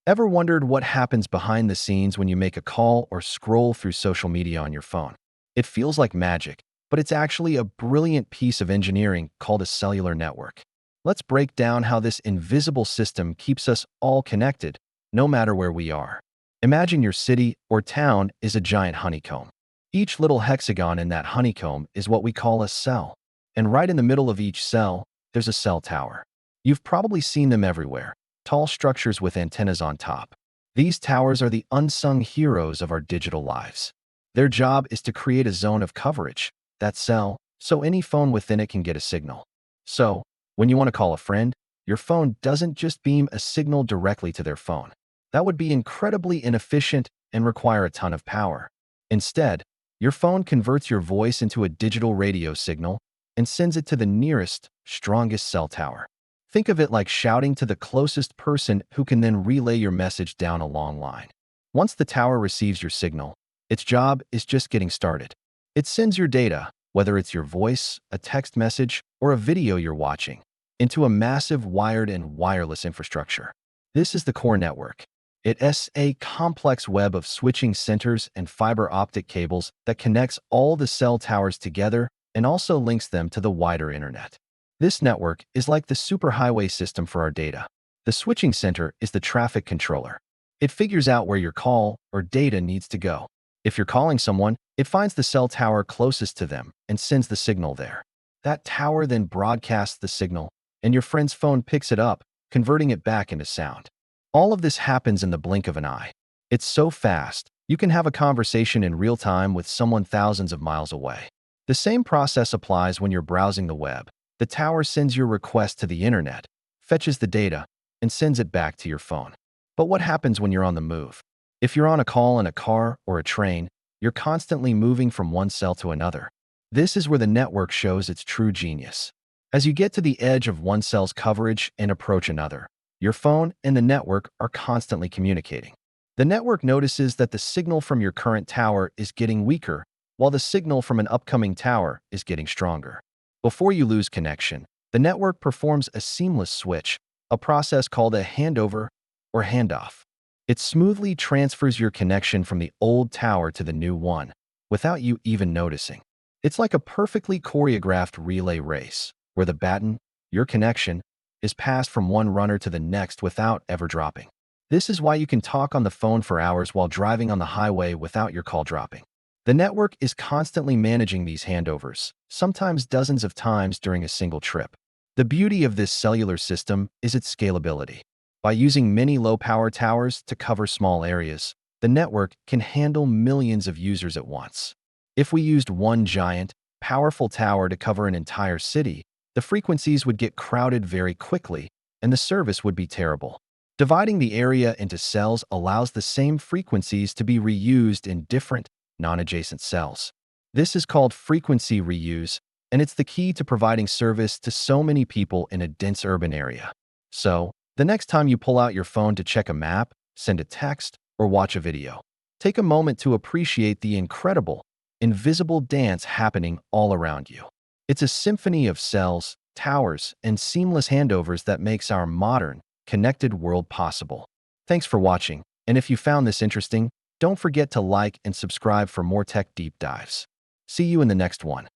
Ever wondered what happens behind the scenes when you make a call or scroll through social media on your phone? It feels like magic, but it's actually a brilliant piece of engineering called a cellular network. Let's break down how this invisible system keeps us all connected, no matter where we are. Imagine your city or town is a giant honeycomb. Each little hexagon in that honeycomb is what we call a cell. And right in the middle of each cell, there's a cell tower. You've probably seen them everywhere, tall structures with antennas on top. These towers are the unsung heroes of our digital lives. Their job is to create a zone of coverage, that cell, so any phone within it can get a signal. So, when you want to call a friend, your phone doesn't just beam a signal directly to their phone. That would be incredibly inefficient and require a ton of power. Instead, your phone converts your voice into a digital radio signal and sends it to the nearest, strongest cell tower. Think of it like shouting to the closest person who can then relay your message down a long line. Once the tower receives your signal, its job is just getting started. It sends your data, whether it's your voice, a text message, or a video you're watching, into a massive wired and wireless infrastructure. This is the core network. It's a complex web of switching centers and fiber optic cables that connects all the cell towers together and also links them to the wider internet. This network is like the superhighway system for our data. The switching center is the traffic controller. It figures out where your call or data needs to go. If you're calling someone, it finds the cell tower closest to them and sends the signal there. That tower then broadcasts the signal, and your friend's phone picks it up, converting it back into sound. All of this happens in the blink of an eye. It's so fast, you can have a conversation in real time with someone thousands of miles away. The same process applies when you're browsing the web. The tower sends your request to the internet, fetches the data, and sends it back to your phone. But what happens when you're on the move? If you're on a call in a car or a train, you're constantly moving from one cell to another. This is where the network shows its true genius. As you get to the edge of one cell's coverage and approach another, your phone and the network are constantly communicating. The network notices that the signal from your current tower is getting weaker, while the signal from an upcoming tower is getting stronger. Before you lose connection, the network performs a seamless switch, a process called a handover or handoff. It smoothly transfers your connection from the old tower to the new one, without you even noticing. It's like a perfectly choreographed relay race, where the baton, your connection, is passed from one runner to the next without ever dropping. This is why you can talk on the phone for hours while driving on the highway without your call dropping. The network is constantly managing these handovers, sometimes dozens of times during a single trip. The beauty of this cellular system is its scalability. By using many low-power towers to cover small areas, the network can handle millions of users at once. If we used one giant, powerful tower to cover an entire city, the frequencies would get crowded very quickly, and the service would be terrible. Dividing the area into cells allows the same frequencies to be reused in different, non-adjacent cells. This is called frequency reuse, and it's the key to providing service to so many people in a dense urban area. So, the next time you pull out your phone to check a map, send a text, or watch a video, take a moment to appreciate the incredible, invisible dance happening all around you. It's a symphony of cells, towers, and seamless handovers that makes our modern, connected world possible. Thanks for watching, and if you found this interesting, don't forget to like and subscribe for more tech deep dives. See you in the next one.